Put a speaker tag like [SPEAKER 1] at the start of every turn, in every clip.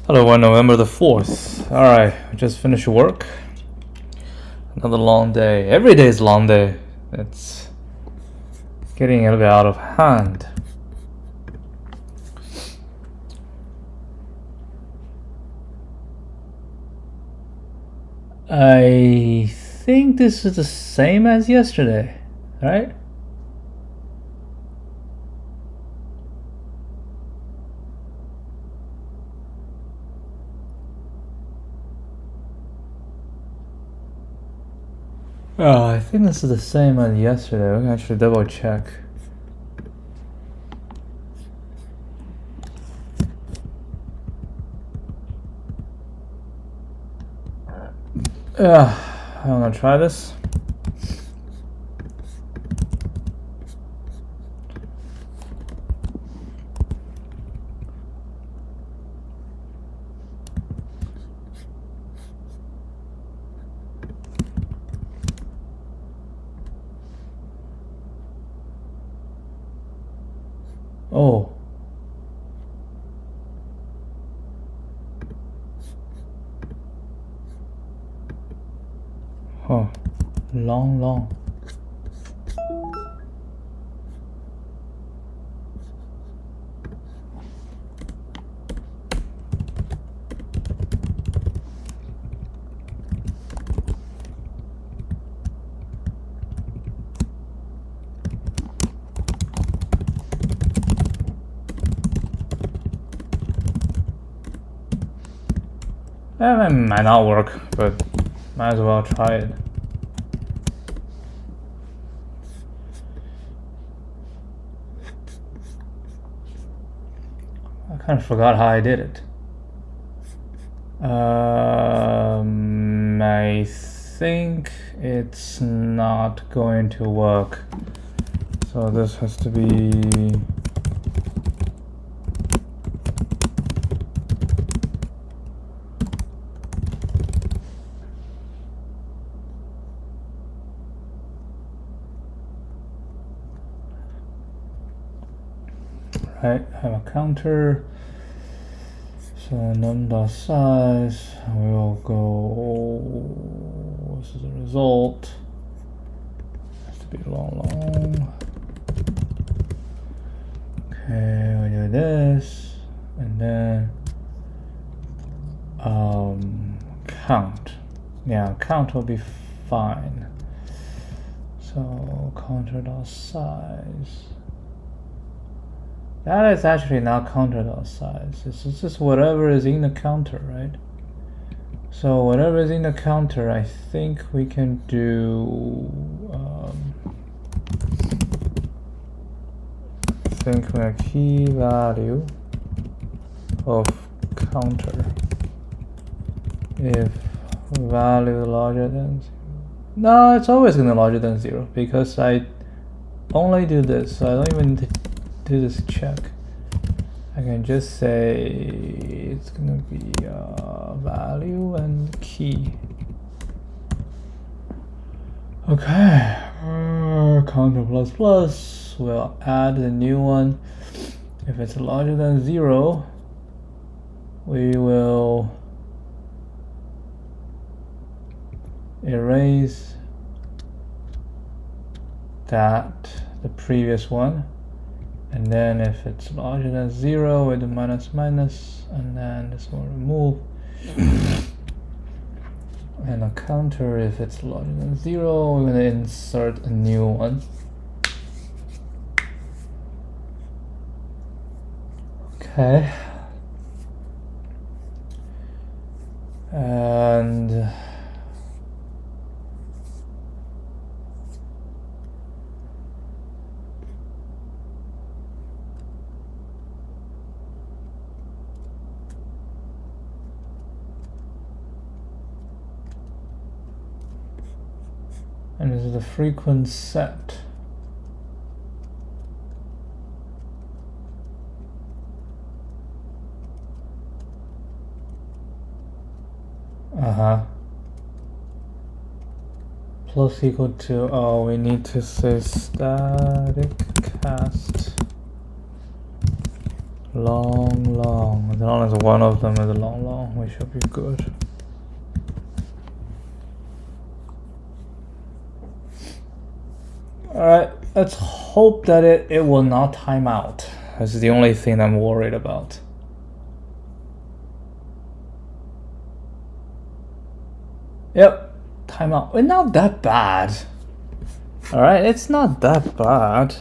[SPEAKER 1] Hello, November the 4th. Alright, I just finished work. Another long day. Every day is a long day. It's getting a little bit out of hand. I think this is the same as yesterday, right? Oh, I think this is the same as yesterday. We can actually double check. I'm gonna try this. Oh. Huh. Long. It might not work, but might as well try it. I kind of forgot how I did it. I think it's not going to work. So this has to be... Right, have a counter. So num.size will go, this is the result. Has to be long. Okay, we do this, and then count. Yeah, count will be fine. So counter.size. That is actually not counter.size. It's just whatever is in the counter, right? So whatever is in the counter, I think we can do. I think a key value of counter if value larger than 0. No, it's always gonna be larger than 0 because I only do this. So I don't even do this check. I can just say it's gonna be value and key. Okay, counter plus plus. We'll add the new one. If it's larger than 0, we will erase the previous one. And then if it's larger than 0, we do minus, and then this will remove. And a counter, if it's larger than 0, we're gonna insert a new one. Okay. And this is the frequent set. Plus equal to, oh, we need to say static cast long. As long as one of them is long, we should be good. Alright, let's hope that it will not time out. That's the only thing I'm worried about. Yep, timeout. It's not that bad. Alright, it's not that bad.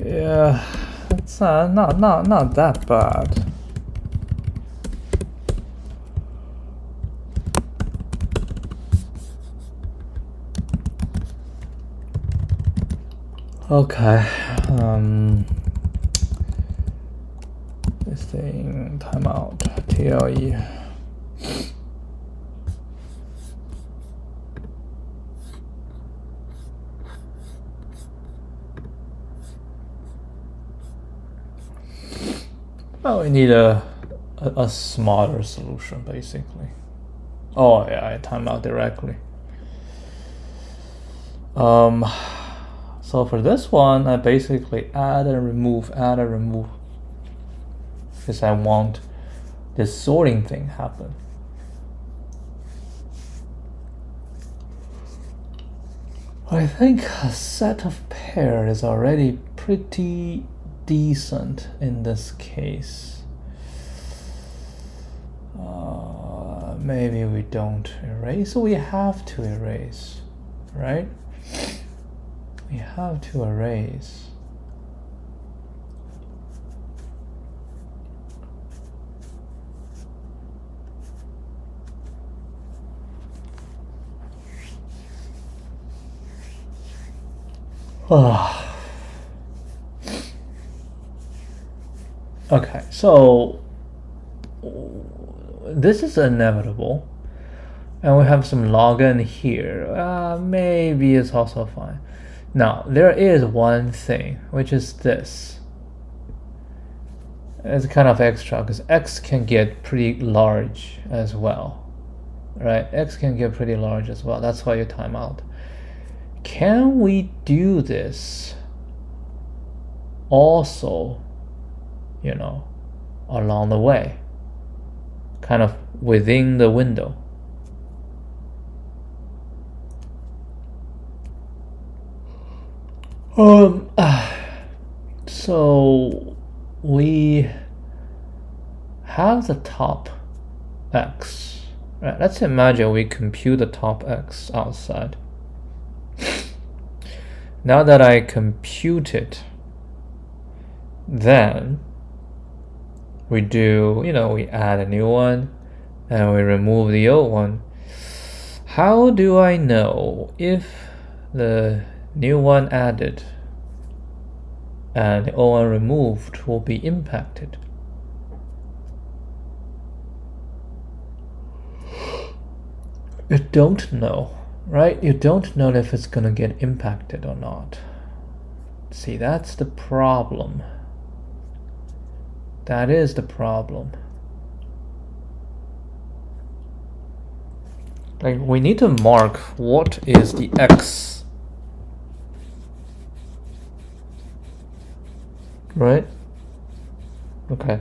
[SPEAKER 1] Yeah, it's not that bad. Okay, this thing, timeout, TLE. Well, we need a smarter solution, basically. Oh yeah, I time out directly. So for this one, I basically add and remove, because I want this sorting thing happen. I think a set of pair is already pretty decent in this case. Maybe we don't erase, so we have to erase, right? We have to erase. Okay, so this is inevitable, and we have some login here. Maybe it's also fine. Now, there is one thing, which is this. It's kind of extra, because x can get pretty large as well, right? X can get pretty large as well. That's why you time out. Can we do this also, you know, along the way, kind of within the window? So we have the top x, right? Let's imagine we compute the top x outside. Now that I compute it, then we do, we add a new one and we remove the old one. How do I know if the new one added and the old one removed will be impacted? You don't know, right? You don't know if it's gonna get impacted or not. See, that's the problem. That is the problem. Like, we need to mark what is the x, right? Okay.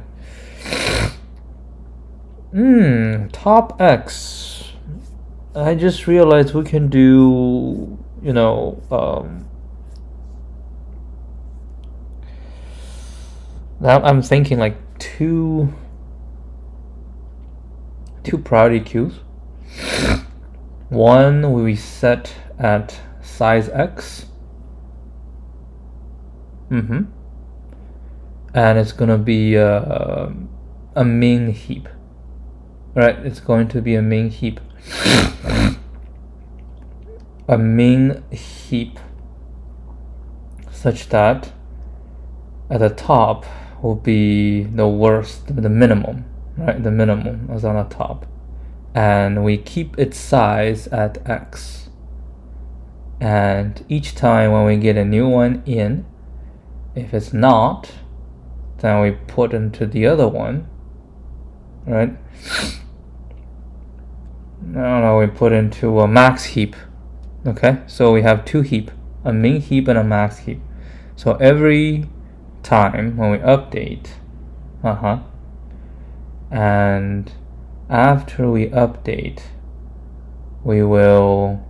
[SPEAKER 1] Top x. I just realized we can do, now I'm thinking like two priority queues. One we set at size x. And it's gonna be a min heap. Right, it's going to be a min heap. A min heap such that at the top will be the worst, the minimum, right? The minimum is on the top. And we keep its size at x. And each time when we get a new one in, if it's not, then we put into the other one, right? Now we put into a max heap. Okay, so we have two heap, a min heap and a max heap. So every time when we update, and after we update, we will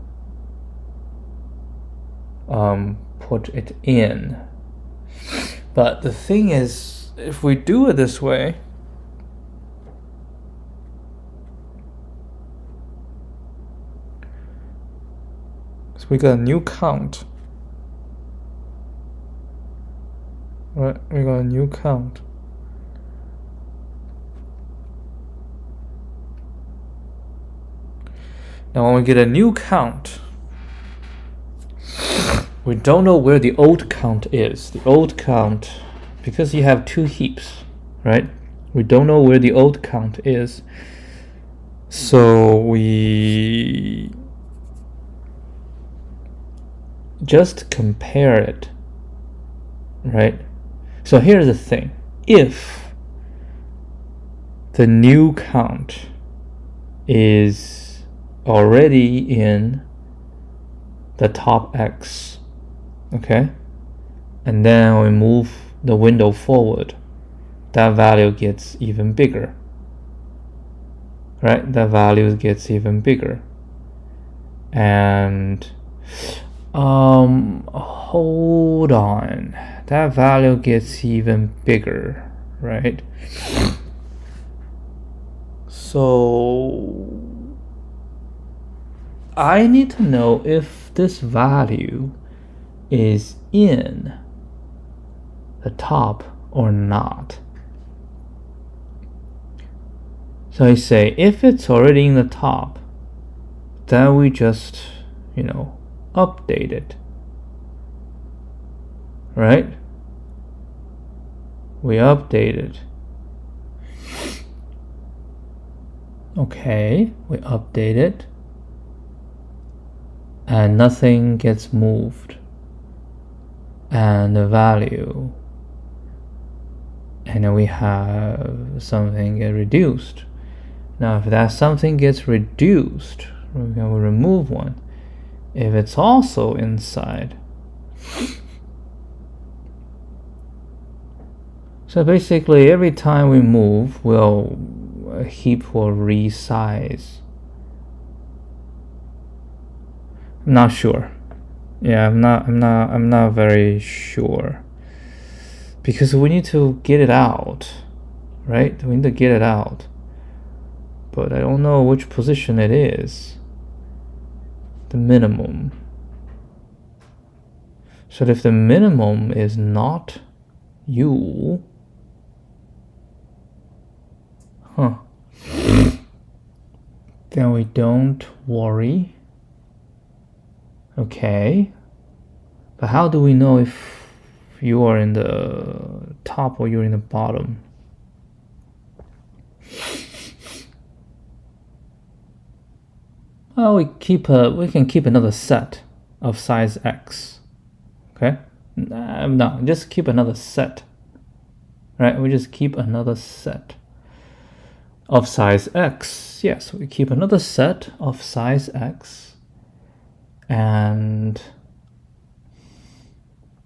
[SPEAKER 1] put it in. But the thing is, if we do it this way, so we got a new count. Right, we got a new count. Now when we get a new count, we don't know where the old count is. The old count, because you have two heaps, right? We don't know where the old count is. So we just compare it, right? So here's the thing. If the new count is already in the top X, okay, and then we move the window forward, that value gets even bigger, right? That value gets even bigger. And hold on, that value gets even bigger, right? So I need to know if this value is in the top or not. So I say if it's already in the top, then we just, update it, right? We update it. Okay, we update it, and nothing gets moved, and the value, and then we have something get reduced. Now if that something gets reduced, we're going to remove one. If it's also inside, so basically every time we move, a heap will resize. I'm not sure. Yeah, I'm not very sure, because we need to get it out, right? We need to get it out, but I don't know which position it is. The minimum. So if the minimum is not U, then we don't worry. Okay, but how do we know if you are in the top or you're in the bottom? Well, we can keep another set of size X. Okay, no, just keep another set. Right, we just keep another set of size X. Yes, we keep another set of size X, and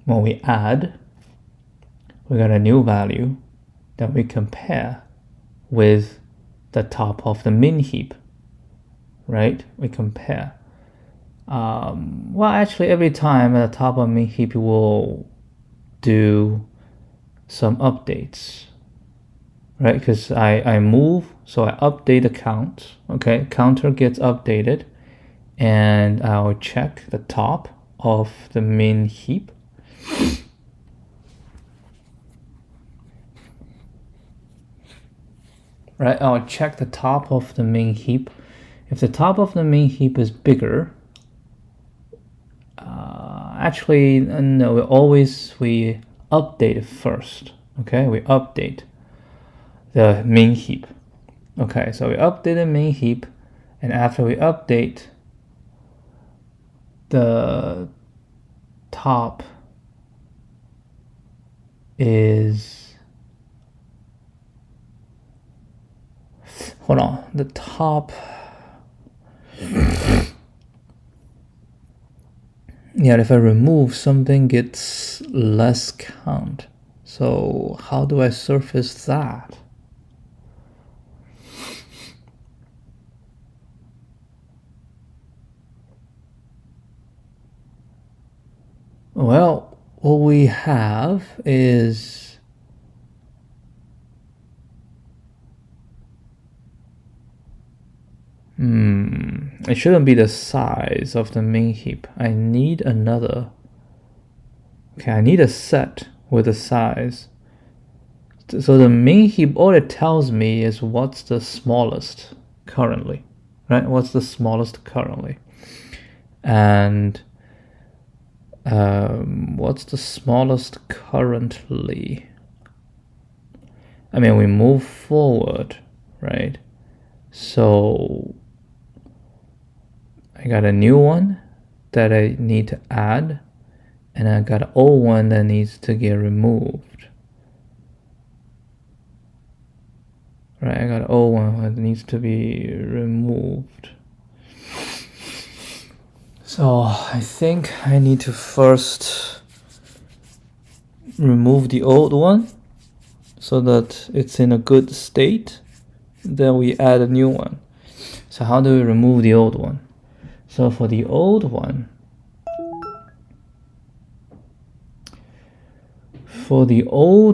[SPEAKER 1] when we add, we got a new value that we compare with the top of the min heap, right? We compare. Well, actually, every time at the top of min heap, we'll do some updates, right? Because I move, so I update the count. Okay, counter gets updated, and I'll check the top of the min heap. Right, I'll check the top of the main heap. If the top of the main heap is bigger, actually, no, we update it first. Okay, we update the main heap. Okay, so we update the main heap, and after we update, the top is, hold on, the top, yeah, if I remove, something gets less count. So how do I surface that? Well, what we have is it shouldn't be the size of the main heap. I need another. Okay, I need a set with a size. So the main heap, all it tells me is what's the smallest currently, right? What's the smallest currently? And what's the smallest currently? I mean, we move forward, right? So I got a new one that I need to add, and I got an old one that needs to get removed. Right, I got an old one that needs to be removed. So I think I need to first remove the old one so that it's in a good state. Then we add a new one. So how do we remove the old one? So for the old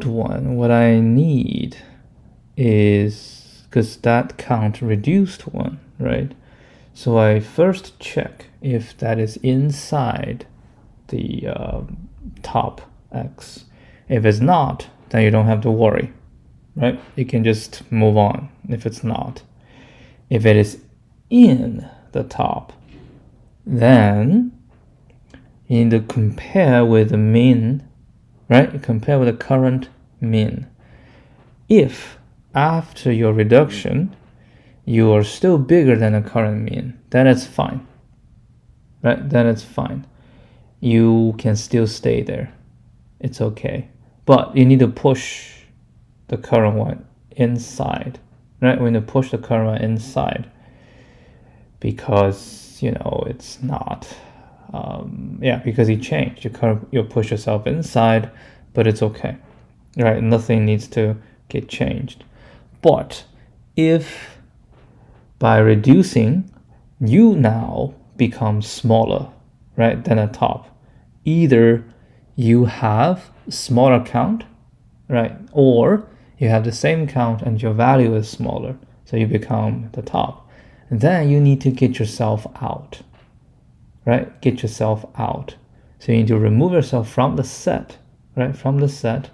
[SPEAKER 1] one, what I need is, because that count reduced one, right? So I first check if that is inside the top x. If it's not, then you don't have to worry, right? You can just move on if it's not. If it is in the top, then you need to compare with the min, right? Compare with the current min. If after your reduction, you are still bigger than the current mean, then it's fine, right? Then it's fine. You can still stay there. It's okay. But you need to push the current one inside, right? We need to push the current one inside because, it's not, because you changed. You push yourself inside, but it's okay, right? Nothing needs to get changed. But if by reducing, you now become smaller, right, than the top, either you have smaller count, right, or you have the same count and your value is smaller, so you become the top. And then you need to get yourself out, right? Get yourself out. So you need to remove yourself from the set, right? From the set.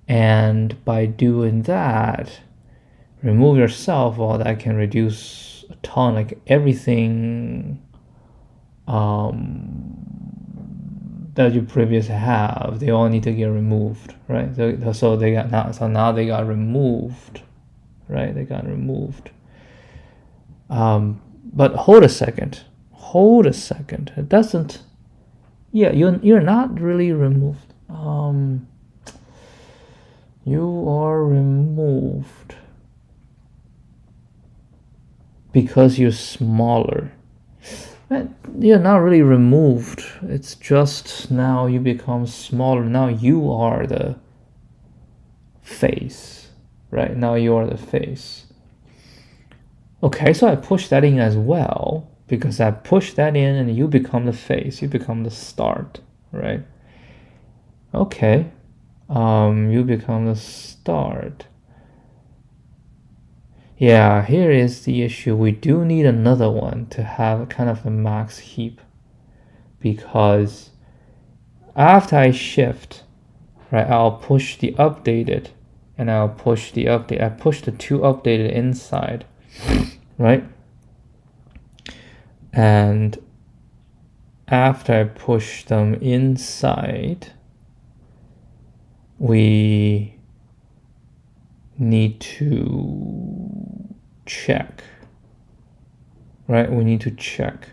[SPEAKER 1] And by doing that, remove yourself, well, that can reduce a ton, like everything that you previously have, they all need to get removed, right? So now they got removed, right? They got removed. But hold a second. It doesn't. Yeah, you're not really removed. You are removed because you're smaller. You're not really removed. It's just now you become smaller. Now you are the face, right? Now you are the face. Okay, so I push that in as well because I push that in and you become the face. You become the start, right? Okay, you become the start. Yeah, here is the issue. We do need another one to have kind of the max heap, because after I shift, right, I'll push the updated and I'll push the update. I push the two updated inside, right? And after I push them inside, we need to check, right? We need to check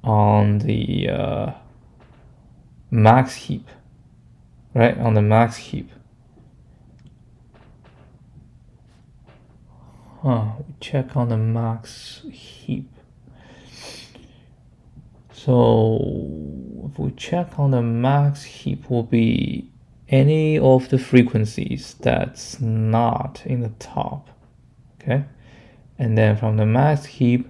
[SPEAKER 1] on the max heap, right? On the max heap. We check on the max heap. So if we check on the max heap, will be any of the frequencies that's not in the top, okay? And then from the max heap,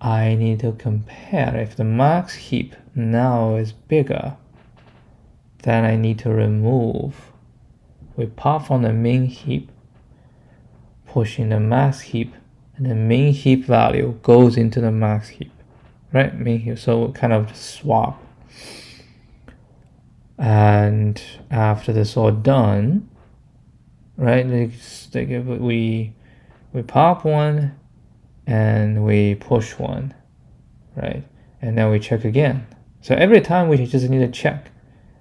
[SPEAKER 1] I need to compare. If the max heap now is bigger, then I need to remove. We pop from the min heap, pushing the max heap, and the min heap value goes into the max heap, right? Min heap, so kind of swap. And after this all done, right, we pop one and we push one, right? And then we check again. So every time we just need to check,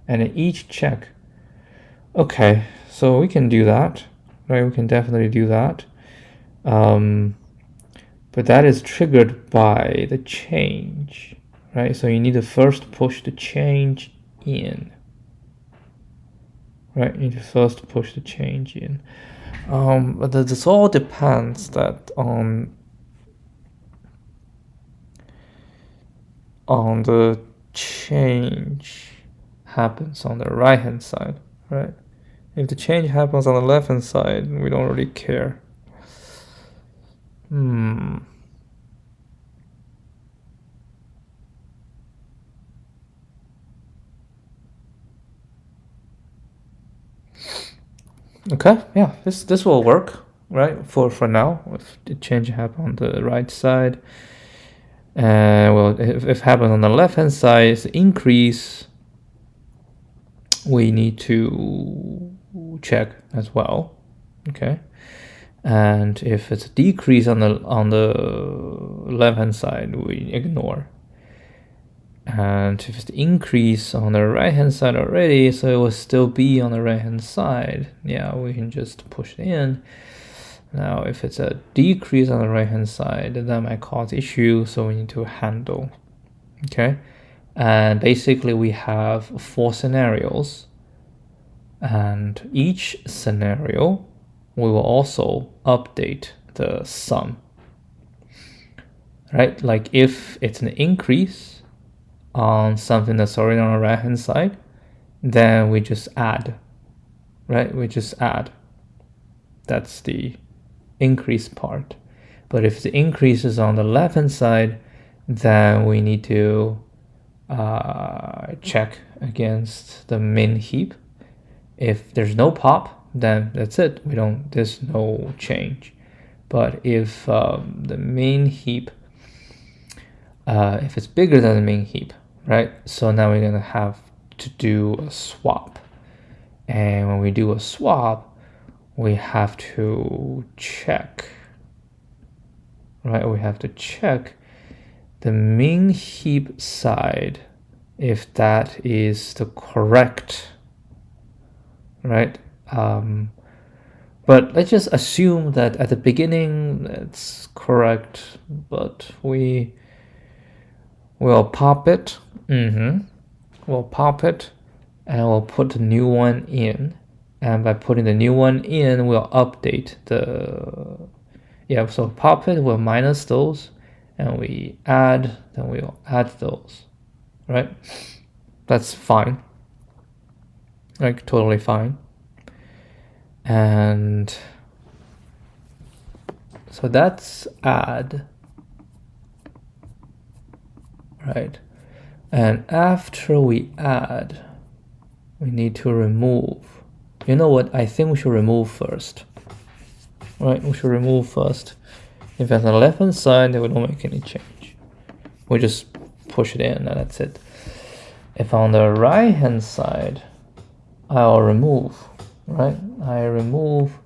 [SPEAKER 1] and in each check, okay, so we can do that, right? We can definitely do that. But that is triggered by the change, right? So you need to first push the change in. Right, you need to first push the change in. But this all depends that on the change happens on the right hand side, right? If the change happens on the left hand side, we don't really care. Okay, yeah, this will work, right? For now, if the change happens on the right side, well, if it happens on the left hand side, it's increase. We need to check as well, okay? And if it's a decrease on the left hand side, we ignore. And if it's the increase on the right hand side already, so it will still be on the right hand side, yeah, we can just push it in. Now if it's a decrease on the right hand side, that might cause issue, so we need to handle. Okay, and basically we have 4 scenarios, and each scenario we will also update the sum, right? Like if it's an increase on something that's already on the right hand side, then we just add, right? We just add. That's the increase part. But if the increase is on the left hand side, then we need to check against the min heap. If there's no pop, then that's it. There's no change. But if the min heap, if it's bigger than the min heap, right? So now we're gonna have to do a swap. And when we do a swap, we have to check, right? We have to check the min heap side, if that is the correct, right? But let's just assume that at the beginning it's correct, but we will pop it. We'll pop it and we'll put the new one in, and by putting the new one in, we'll update the, yeah, so pop it, we'll minus those, and we add, then we'll add those, right? That's fine, like totally fine. And so that's add, right? And after we add, we need to remove. You know what? I think we should remove first. Right? We should remove first. If it's on the left hand side, then we don't make any change. We just push it in and that's it. If on the right hand side, I'll remove. Right? I remove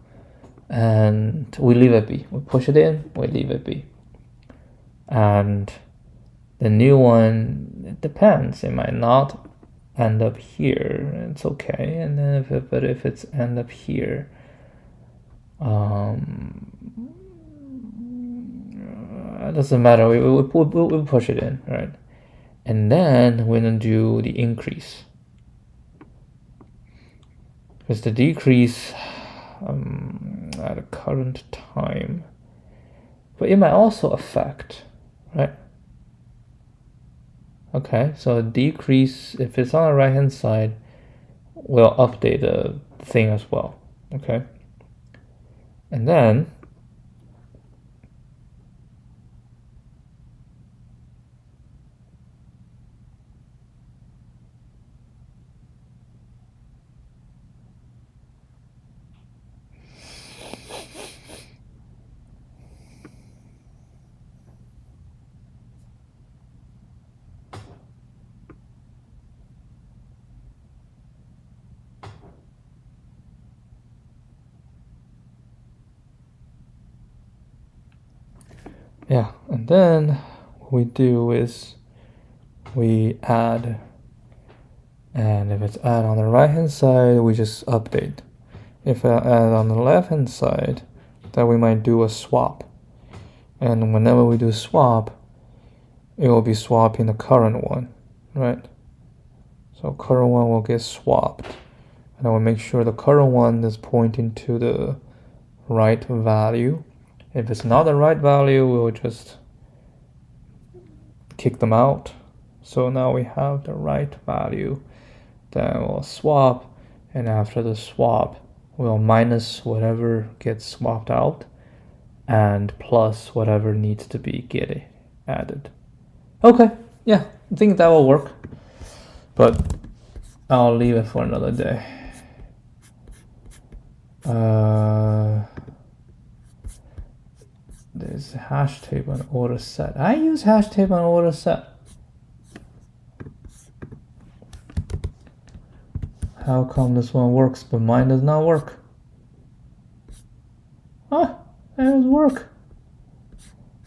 [SPEAKER 1] and we leave it be. We push it in, we leave it be. And the new one, it depends. It might not end up here. It's okay. And then if it's end up here, it doesn't matter. We'll push it in, right? And then we're gonna do the increase, because the decrease at a current time, but it might also affect, right? Okay, so decrease, if it's on the right hand side, will update the thing as well. Okay, and then yeah, and then what we do is we add, and if it's add on the right hand side, we just update. If I add on the left hand side, then we might do a swap. And whenever we do swap, it will be swapping the current one, right? So current one will get swapped. And I will make sure the current one is pointing to the right value. If it's not the right value, we'll just kick them out. So now we have the right value. Then we'll swap, and after the swap, we'll minus whatever gets swapped out and plus whatever needs to be get added. Okay, yeah, I think that will work, but I'll leave it for another day. There's hash table and order set. I use hash table and order set. How come this one works but mine does not work? Ah, it does work.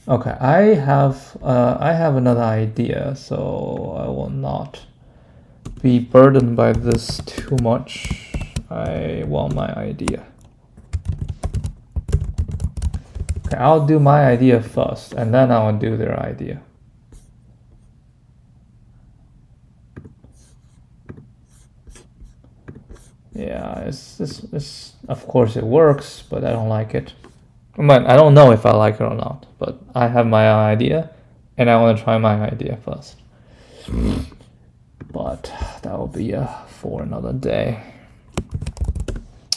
[SPEAKER 1] Okay, I have another idea, so I will not be burdened by this too much. I want my idea. Okay, I'll do my idea first, and then I'll do their idea. Yeah, it's of course it works, but I don't like it. But I don't know if I like it or not. But I have my idea, and I want to try my idea first. But that will be for another day.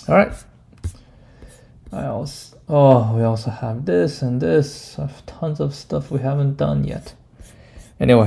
[SPEAKER 1] All right. We also have this and this. I have tons of stuff we haven't done yet. Anyway.